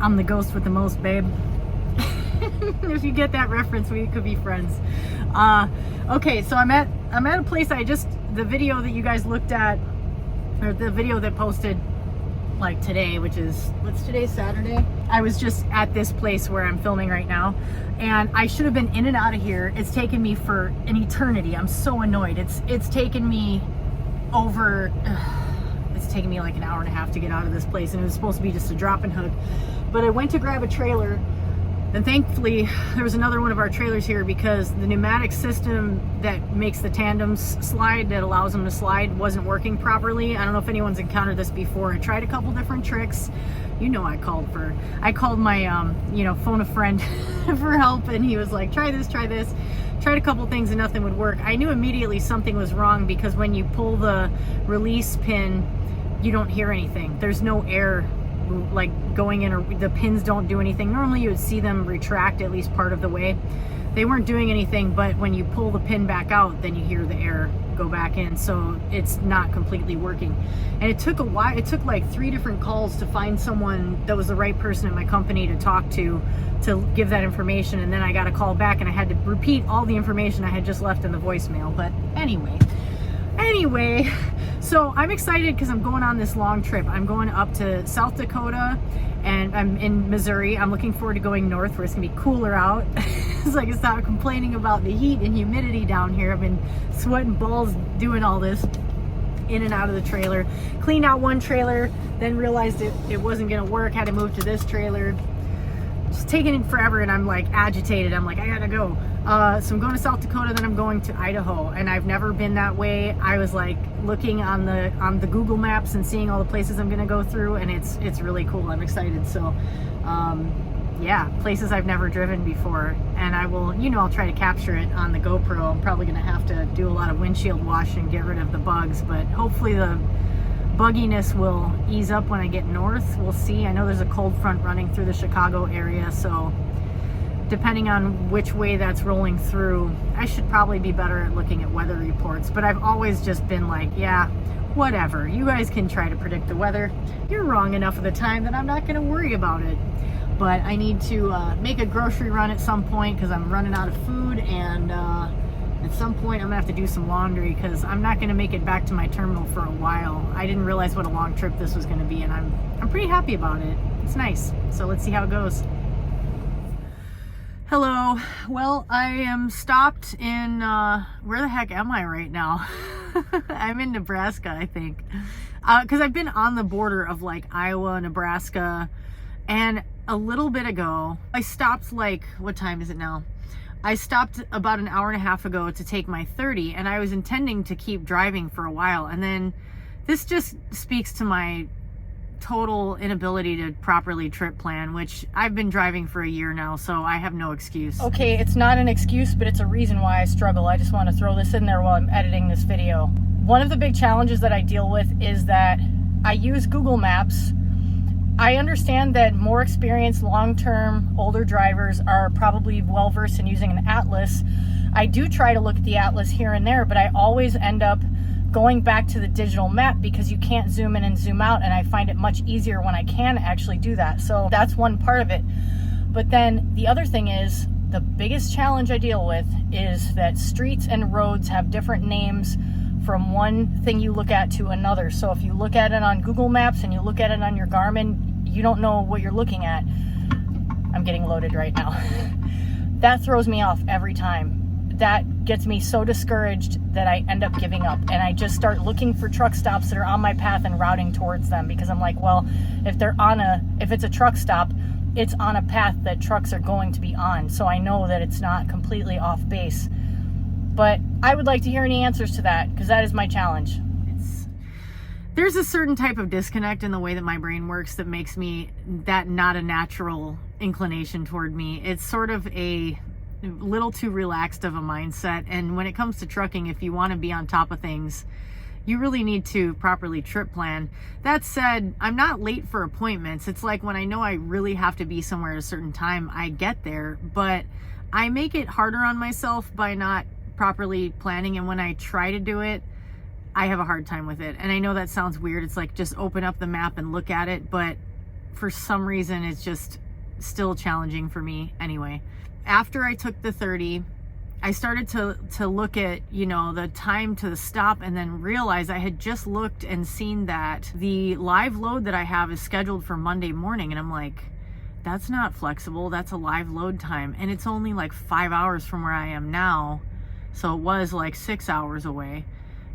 I'm the ghost with the most, babe. If you get that reference, we could be friends. Okay, so I'm at a place the video that you guys looked at, or the video that posted like today, which is, what's today, Saturday? I was just at this place where I'm filming right now, and I should have been in and out of here. It's taken me for an eternity. I'm so annoyed. It's taken me over, it's taken me like an hour and a half to get out of this place, and it was supposed to be just a drop and hook. But I went to grab a trailer, and thankfully there was another one of our trailers here, because the pneumatic system that makes the tandems slide, that allows them to slide, wasn't working properly. I don't know if anyone's encountered this before. I tried a couple different tricks. You know, I called my phone a friend for help, and he was like, try this. Tried a couple things and nothing would work. I knew immediately something was wrong, because when you pull the release pin, you don't hear anything. There's no air like going in, or the pins don't do anything. Normally you would see them retract at least part of the way. They weren't doing anything, but when you pull the pin back out, then you hear the air go back in, so it's not completely working. And it took a while. It took like 3 different calls to find someone that was the right person at my company to talk to give that information, and then I got a call back, and I had to repeat all the information I had just left in the voicemail. But anyway, so I'm excited because I'm going on this long trip. I'm going up to South Dakota, and I'm in Missouri. I'm looking forward to going north, where it's gonna be cooler out. So I can stop complaining about the heat and humidity down here. I've been sweating balls doing all this in and out of the trailer. Cleaned out one trailer, then realized it wasn't gonna work. Had to move to this trailer. Just taking it forever, and I'm like agitated. I'm like, I gotta go. So I'm going to South Dakota, then I'm going to Idaho, and I've never been that way. I was like looking on the Google Maps and seeing all the places I'm gonna go through, and it's really cool. I'm excited. So yeah, places I've never driven before, and I will, I'll try to capture it on the GoPro. I'm probably gonna have to do a lot of windshield wash and get rid of the bugs, but hopefully the bugginess will ease up when I get north. We'll see. I know there's a cold front running through the Chicago area, so depending on which way that's rolling through, I should probably be better at looking at weather reports. But I've always just been like, yeah, whatever. You guys can try to predict the weather. You're wrong enough of the time that I'm not going to worry about it. But I need to make a grocery run at some point, because I'm running out of food, and at some point I'm gonna have to do some laundry, because I'm not gonna make it back to my terminal for a while. I didn't realize what a long trip this was gonna be, and I'm pretty happy about it. It's nice. So let's see how it goes. Hello. Well, I am stopped in, where the heck am I right now? I'm in Nebraska, I think. Because I've been on the border of like Iowa, Nebraska, and a little bit ago, I stopped like, what time is it now? I stopped about an hour and a half ago to take my 30, and I was intending to keep driving for a while. And then this just speaks to my total inability to properly trip plan, which I've been driving for a year now, so I have no excuse. Okay, it's not an excuse, but it's a reason why I struggle. I just want to throw this in there while I'm editing this video. One of the big challenges that I deal with is that I use Google Maps. I understand that more experienced, long-term, older drivers are probably well-versed in using an atlas. I do try to look at the atlas here and there, but I always end up going back to the digital map, because you can't zoom in and zoom out, and I find it much easier when I can actually do that. So that's one part of it. But then the other thing is, the biggest challenge I deal with is that streets and roads have different names from one thing you look at to another. So if you look at it on Google Maps and you look at it on your Garmin, you don't know what you're looking at. I'm getting loaded right now. That throws me off every time. That gets me so discouraged that I end up giving up, and I just start looking for truck stops that are on my path and routing towards them, because I'm like, well, if it's a truck stop, it's on a path that trucks are going to be on, so I know that it's not completely off base. But I would like to hear any answers to that, because that is my challenge. There's a certain type of disconnect in the way that my brain works that makes me not a natural inclination toward me. It's sort of a little too relaxed of a mindset, and when it comes to trucking, if you want to be on top of things, you really need to properly trip plan. That said, I'm not late for appointments. It's like when I know I really have to be somewhere at a certain time, I get there, but I make it harder on myself by not properly planning, and when I try to do it, I have a hard time with it. And I know that sounds weird. It's like, just open up the map and look at it, but for some reason it's just still challenging for me. Anyway, after I took the 30, I started to look at, you know, the time to stop, and then realize I had just looked and seen that the live load that I have is scheduled for Monday morning. And I'm like, that's not flexible. That's a live load time. And it's only like 5 hours from where I am now. So it was like 6 hours away.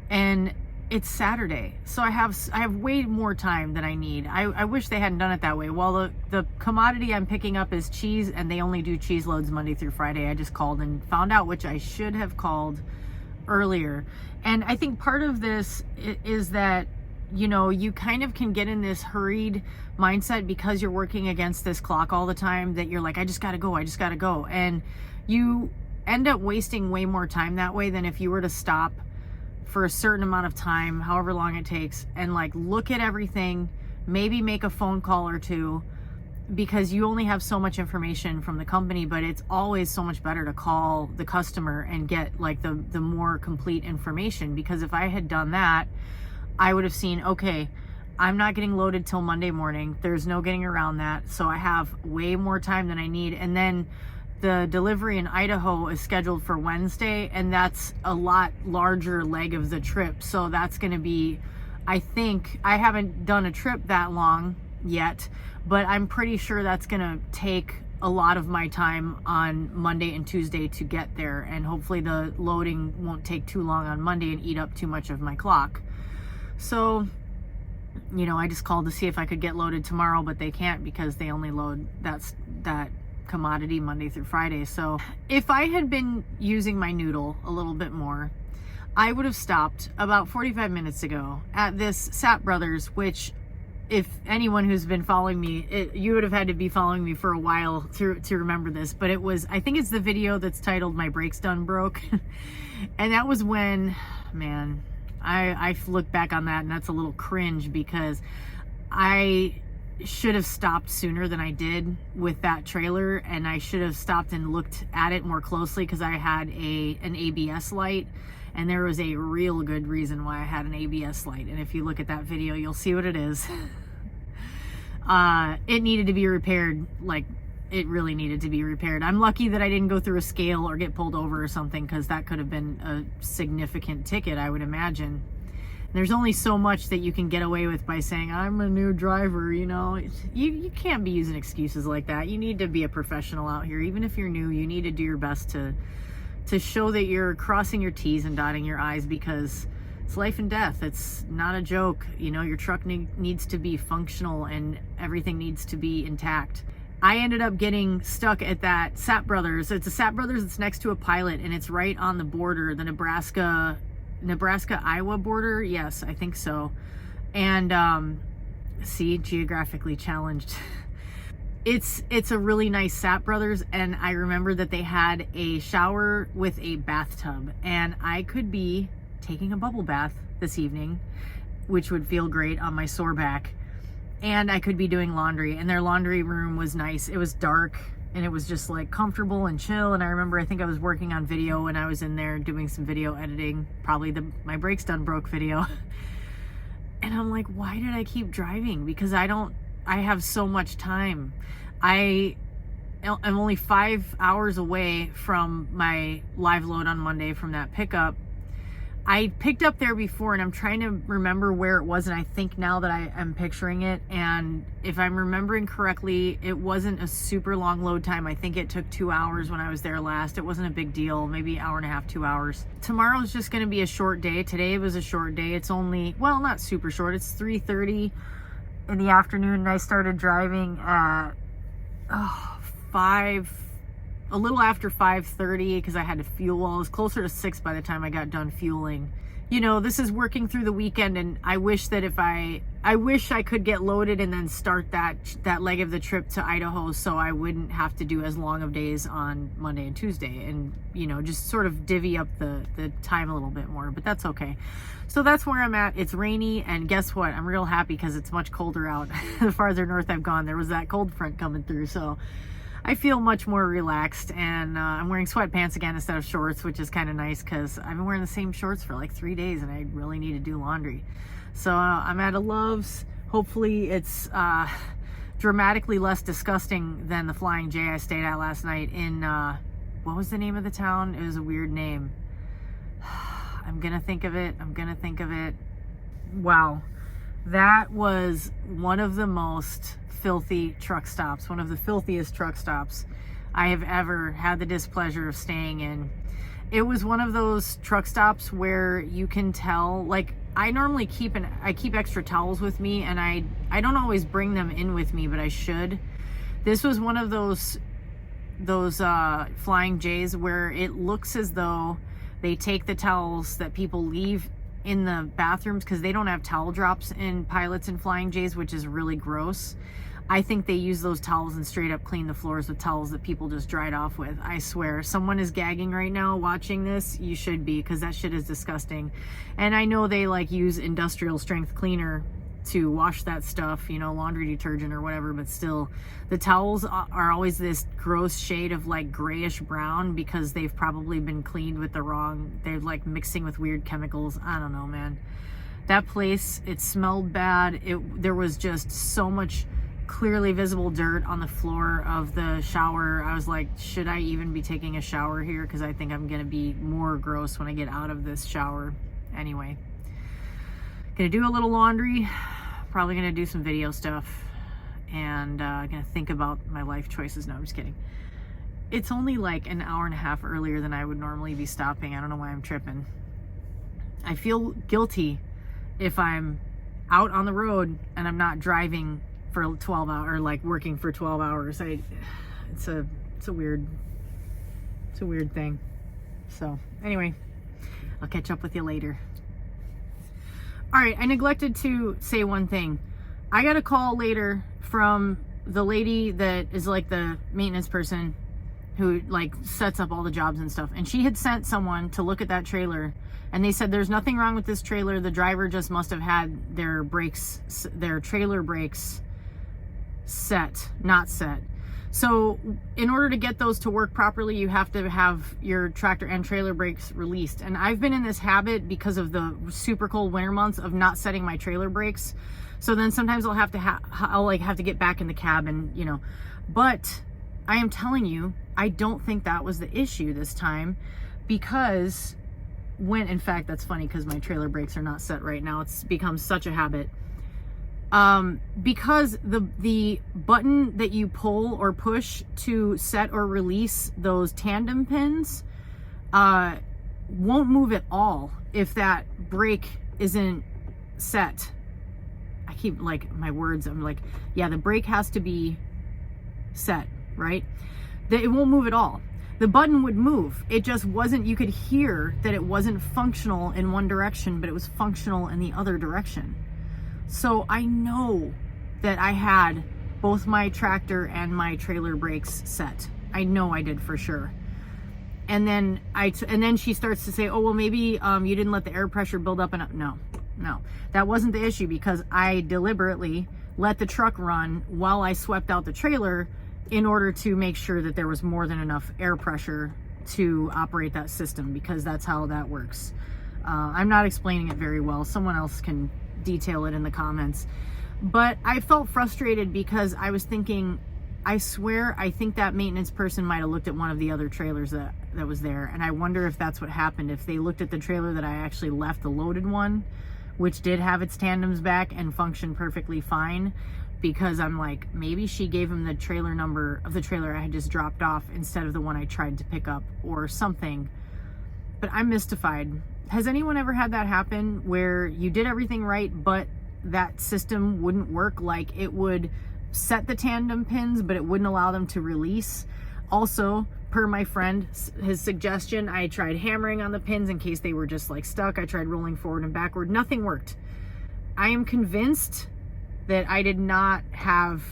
And it's Saturday. So I have way more time than I need. I wish they hadn't done it that way. Well, the commodity I'm picking up is cheese, and they only do cheese loads Monday through Friday. I just called and found out, which I should have called earlier. And I think part of this is that, you know, you kind of can get in this hurried mindset because you're working against this clock all the time, that you're like, I just gotta go. And you end up wasting way more time that way than if you were to stop for a certain amount of time, however long it takes, and like look at everything, maybe make a phone call or two, because you only have so much information from the company. But it's always so much better to call the customer and get like the more complete information, because if I had done that, I would have seen, okay, I'm not getting loaded till Monday morning. There's no getting around that. So I have way more time than I need. And then the delivery in Idaho is scheduled for Wednesday, and that's a lot larger leg of the trip. So that's going to be, I think, I haven't done a trip that long yet, but I'm pretty sure that's going to take a lot of my time on Monday and Tuesday to get there. And hopefully the loading won't take too long on Monday and eat up too much of my clock. So, you know, I just called to see if I could get loaded tomorrow, but they can't because they only load that commodity Monday through Friday. So if I had been using my noodle a little bit more, I would have stopped about 45 minutes ago at this Sap Brothers, which, if anyone who's been following me, you would have had to be following me for a while to remember this, but it was, I think it's the video that's titled "My Brakes Done Broke." And that was when, man, I look back on that and that's a little cringe, because I should have stopped sooner than I did with that trailer, and I should have stopped and looked at it more closely, because I had an ABS light, and there was a real good reason why I had an ABS light. And if you look at that video, you'll see what it is. It needed to be repaired. Like, it really needed to be repaired. I'm lucky that I didn't go through a scale or get pulled over or something, because that could have been a significant ticket, I would imagine. There's only so much that you can get away with by saying, I'm a new driver, you know. You can't be using excuses like that. You need to be a professional out here. Even if you're new, you need to do your best to show that you're crossing your T's and dotting your I's, because it's life and death. It's not a joke. You know, your truck needs to be functional and everything needs to be intact. I ended up getting stuck at that Sap Brothers. It's a Sap Brothers that's next to a Pilot, and it's right on the border, the Nebraska-Iowa border. Yes, I think so. And see, geographically challenged. It's a really nice Sap Brothers, and I remember that they had a shower with a bathtub, and I could be taking a bubble bath this evening, which would feel great on my sore back, and I could be doing laundry. And their laundry room was nice. It was dark, and it was just like comfortable and chill. And I remember, I think I was working on video when I was in there doing some video editing, probably my Brakes Done Broke video. And I'm like, why did I keep driving? Because I have so much time. I'm only 5 hours away from my live load on Monday from that pickup. I picked up there before, and I'm trying to remember where it was, and I think now that I am picturing it, and if I'm remembering correctly, it wasn't a super long load time. I think it took 2 hours when I was there last. It wasn't a big deal, maybe an hour and a half, 2 hours. Tomorrow's just going to be a short day. Today was a short day. It's only, well, not super short. It's 3:30 in the afternoon, and I started driving at a little after 5:30, because I had to fuel. Well, it was closer to 6 by the time I got done fueling. You know, this is working through the weekend, and I wish that I wish I could get loaded and then start that leg of the trip to Idaho, so I wouldn't have to do as long of days on Monday and Tuesday, and, you know, just sort of divvy up the time a little bit more, but that's okay. So that's where I'm at. It's rainy, and guess what? I'm real happy because it's much colder out. The farther north I've gone, there was that cold front coming through, so I feel much more relaxed, and I'm wearing sweatpants again instead of shorts, which is kind of nice because I've been wearing the same shorts for like 3 days and I really need to do laundry. So I'm at a Love's. Hopefully it's dramatically less disgusting than the Flying J I stayed at last night in, what was the name of the town? It was a weird name. I'm gonna think of it. Wow. That was one of the most filthy truck stops, one of the filthiest truck stops I have ever had the displeasure of staying in. It was one of those truck stops where you can tell, like, I normally keep extra towels with me, and I don't always bring them in with me, but I should. This was one of those Flying J's where it looks as though they take the towels that people leave in the bathrooms, because they don't have towel drops in Pilots and Flying J's, which is really gross. I think they use those towels and straight up clean the floors with towels that people just dried off with. I swear, someone is gagging right now watching this. You should be, because that shit is disgusting. And I know they like use industrial strength cleaner to wash that stuff, you know, laundry detergent or whatever, but still, the towels are always this gross shade of like grayish brown because they've probably been cleaned with they're like mixing with weird chemicals. I don't know, man. That place, it smelled bad. There was just so much clearly visible dirt on the floor of the shower. I was like, should I even be taking a shower here? Because I think I'm gonna be more gross when I get out of this shower. Anyway, gonna do a little laundry, probably gonna do some video stuff, and gonna think about my life choices. No, I'm just kidding. It's only like an hour and a half earlier than I would normally be stopping. I don't know why I'm tripping. I feel guilty if I'm out on the road and I'm not driving for 12 hours, or like working for 12 hours. It's a weird thing. So anyway, I'll catch up with you later. All right, I neglected to say one thing. I got a call later from the lady that is like the maintenance person who like sets up all the jobs and stuff, and she had sent someone to look at that trailer, and they said there's nothing wrong with this trailer. The driver just must have had their trailer brakes not set. So in order to get those to work properly, you have to have your tractor and trailer brakes released. And I've been in this habit because of the super cold winter months of not setting my trailer brakes. So then sometimes I'll have to get back in the cab, and you know, but I am telling you, I don't think that was the issue this time, because in fact, that's funny because my trailer brakes are not set right now. It's become such a habit. Because the button that you pull or push to set or release those tandem pins won't move at all if that brake isn't set. I keep like my words, I'm like, yeah, the brake has to be set, right? It won't move at all. The button would move. It just wasn't, you could hear that it wasn't functional in one direction, but it was functional in the other direction. So I know that I had both my tractor and my trailer brakes set. I know I did for sure. And then she starts to say, oh, well, maybe you didn't let the air pressure build up enough. No, that wasn't the issue, because I deliberately let the truck run while I swept out the trailer in order to make sure that there was more than enough air pressure to operate that system, because that's how that works. I'm not explaining it very well. Someone else can detail it in the comments. But I felt frustrated because I was thinking, I swear, I think that maintenance person might have looked at one of the other trailers that was there, and I wonder if that's what happened, if they looked at the trailer that I actually left, the loaded one, which did have its tandems back and functioned perfectly fine, because I'm like, maybe she gave him the trailer number of the trailer I had just dropped off instead of the one I tried to pick up or something. But I'm mystified. Has anyone ever had that happen where you did everything right, but that system wouldn't work? Like, it would set the tandem pins, but it wouldn't allow them to release. Also, per my friend, his suggestion, I tried hammering on the pins in case they were just like stuck. I tried rolling forward and backward. Nothing worked. I am convinced that I did not have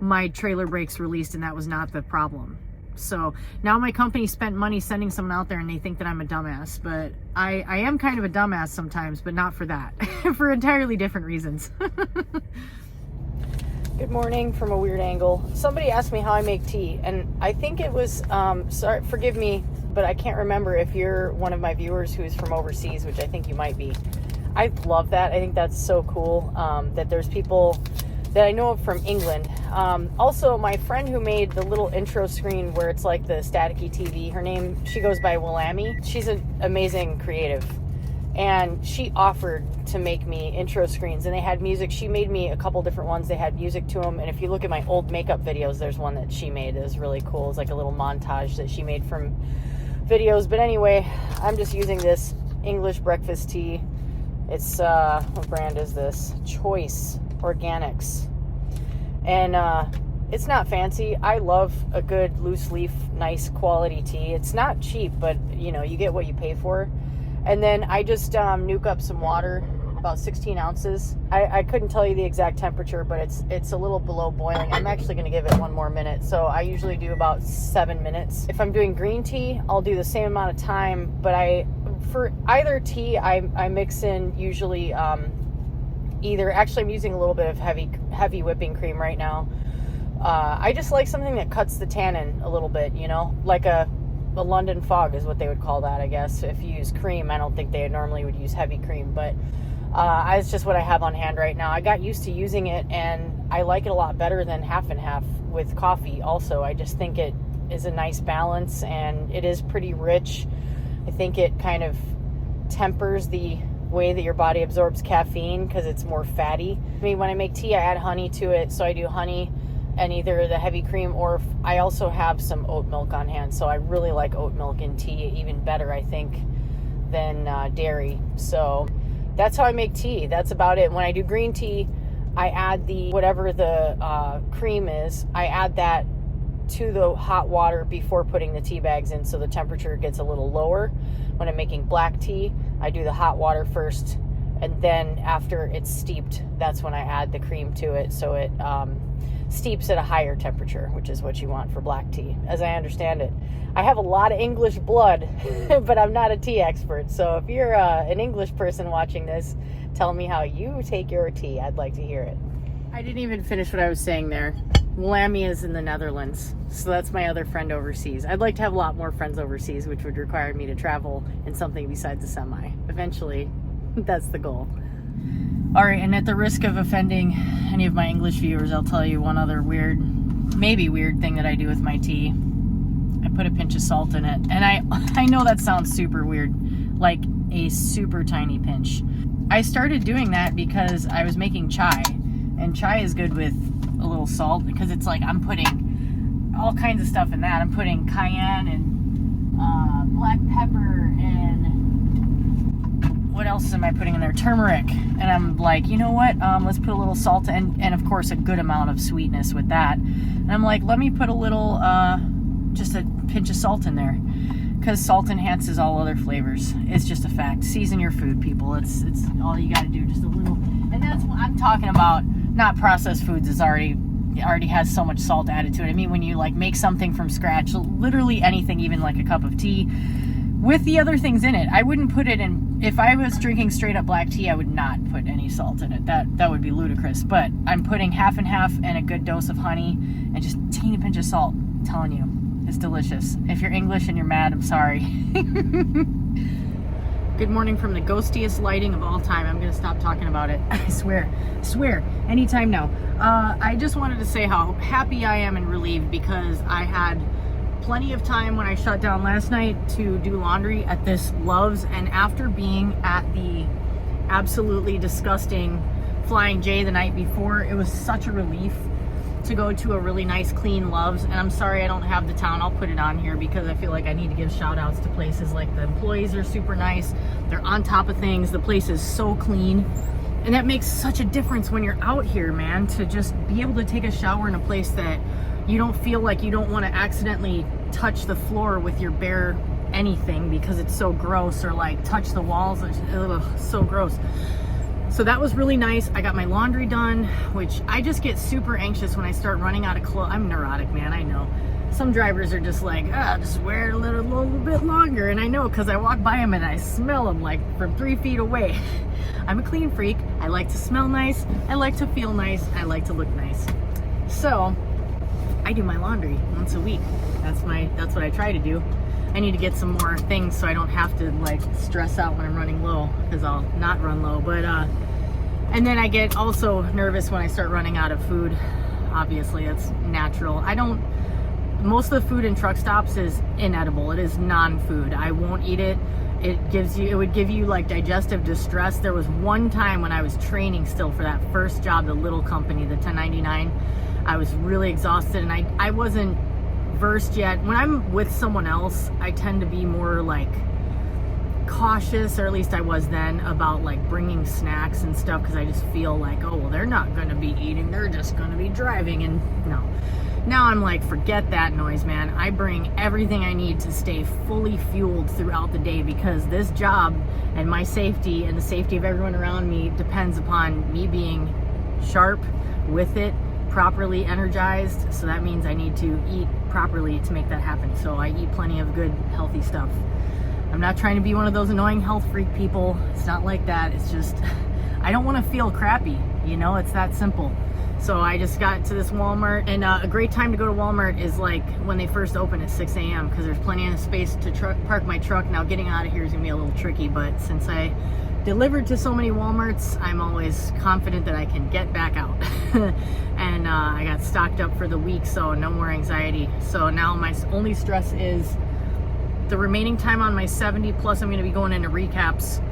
my trailer brakes released, and that was not the problem. So now my company spent money sending someone out there, and they think that I'm a dumbass, but I am kind of a dumbass sometimes, but not for that. For entirely different reasons. Good morning from a weird angle. Somebody asked me how I make tea, and I think it was, sorry, forgive me, but I can't remember if you're one of my viewers who's from overseas, which I think you might be. I love that. I think that's so cool that there's people that I know of from England. Also, my friend who made the little intro screen where it's like the staticky TV, she goes by Willammy. She's an amazing creative. And she offered to make me intro screens, and they had music. She made me a couple different ones. They had music to them. And if you look at my old makeup videos, there's one that she made. It was really cool. It's like a little montage that she made from videos. But anyway, I'm just using this English breakfast tea. It's, what brand is this? Choice Organics. And it's not fancy. I love a good loose leaf, nice quality tea. It's not cheap, but you know, you get what you pay for. And then I just nuke up some water, about 16 ounces. I couldn't tell you the exact temperature, but it's a little below boiling. I'm actually going to give it one more minute. So I usually do about 7 minutes. If I'm doing green tea, I'll do the same amount of time. But for either tea, I mix in usually actually I'm using a little bit of heavy whipping cream right now. I just like something that cuts the tannin a little bit, you know, like a London fog is what they would call that, I guess. If you use cream, I don't think they normally would use heavy cream, but it's just what I have on hand right now. I got used to using it, and I like it a lot better than half and half with coffee also. I just think it is a nice balance, and it is pretty rich. I think it kind of tempers the way that your body absorbs caffeine because it's more fatty. I mean, when I make tea, I add honey to it, so I do honey and either the heavy cream, or I also have some oat milk on hand. So I really like oat milk in tea, even better, I think, than dairy. So that's how I make tea. That's about it. When I do green tea, I add whatever the cream is, I add that to the hot water before putting the tea bags in, so the temperature gets a little lower. When I'm making black tea, I do the hot water first, and then after it's steeped, that's when I add the cream to it, so it steeps at a higher temperature, which is what you want for black tea, as I understand it. I have a lot of English blood, but I'm not a tea expert. So if you're an English person watching this, tell me how you take your tea. I'd like to hear it. I didn't even finish what I was saying there. Willammy is in the Netherlands, so that's my other friend overseas. I'd like to have a lot more friends overseas, which would require me to travel in something besides a semi. Eventually, that's the goal. All right, and at the risk of offending any of my English viewers, I'll tell you one other maybe weird thing that I do with my tea. I put a pinch of salt in it, and I know that sounds super weird, like a super tiny pinch. I started doing that because I was making chai, and chai is good with a little salt because it's like I'm putting all kinds of stuff in that. I'm putting cayenne and black pepper and what else am I putting in there? Turmeric. And I'm like, you know what? Let's put a little salt and of course a good amount of sweetness with that. And I'm like, let me put a little, just a pinch of salt in there, because salt enhances all other flavors. It's just a fact. Season your food, people. It's all you got to do. Just a little. And that's what I'm talking about. Not processed foods. It already has so much salt added to it. I mean, when you like make something from scratch, literally anything, even like a cup of tea, with the other things in it, I wouldn't put it in. If I was drinking straight up black tea, I would not put any salt in it. That would be ludicrous. But I'm putting half and half and a good dose of honey and just a teeny pinch of salt. I'm telling you, it's delicious. If you're English and you're mad, I'm sorry. Good morning from the ghostiest lighting of all time. I'm going to stop talking about it. I swear, anytime now. I just wanted to say how happy I am and relieved, because I had plenty of time when I shut down last night to do laundry at this Love's, and after being at the absolutely disgusting Flying J the night before, it was such a relief to go to a really nice clean Love's. And I'm sorry I don't have the town. I'll put it on here because I feel like I need to give shout outs to places. Like, the employees are super nice, they're on top of things, the place is so clean, and that makes such a difference when you're out here, man, to just be able to take a shower in a place that you don't feel like you don't want to accidentally touch the floor with your bare anything because it's so gross, or like touch the walls. Ugh, so gross. So that was really nice. I got my laundry done, which I just get super anxious when I start running out of clothes. I'm neurotic, man, I know. Some drivers are just like, just wear it a little bit longer. And I know, because I walk by them and I smell them like from 3 feet away. I'm a clean freak. I like to smell nice. I like to feel nice. I like to look nice. So I do my laundry once a week. That's what I try to do. I need to get some more things so I don't have to like stress out when I'm running low, because I'll not run low. But and then I get also nervous when I start running out of food. Obviously, that's natural. Most of the food in truck stops is inedible. It is non-food. I won't eat it. It would give you like digestive distress. There was one time when I was training still for that first job, the little company, the 1099. I was really exhausted and I wasn't versed yet. When I'm with someone else, I tend to be more like cautious, or at least I was then, about like bringing snacks and stuff, because I just feel like, oh well, they're not going to be eating, they're just going to be driving. And no, now I'm like, forget that noise, man. I bring everything I need to stay fully fueled throughout the day, because this job and my safety and the safety of everyone around me depends upon me being sharp with it, properly energized. So that means I need to eat properly to make that happen. So I eat plenty of good healthy stuff. I'm not trying to be one of those annoying health freak people. It's not like that. It's just, I don't want to feel crappy, you know, it's that simple. So I just got to this Walmart, and a great time to go to Walmart is like when they first open at 6 a.m. because there's plenty of space to park my truck. Now getting out of here is gonna be a little tricky, but since I delivered to so many Walmarts, I'm always confident that I can get back out. And I got stocked up for the week, so no more anxiety. So now my only stress is the remaining time on my 70, plus I'm going to be going into recaps.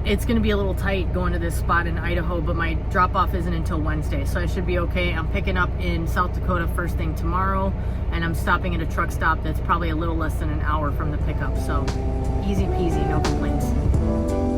It's going to be a little tight going to this spot in Idaho, but my drop off isn't until Wednesday, so I should be okay. I'm picking up in South Dakota first thing tomorrow, and I'm stopping at a truck stop that's probably a little less than an hour from the pickup, so easy peasy, no complaints.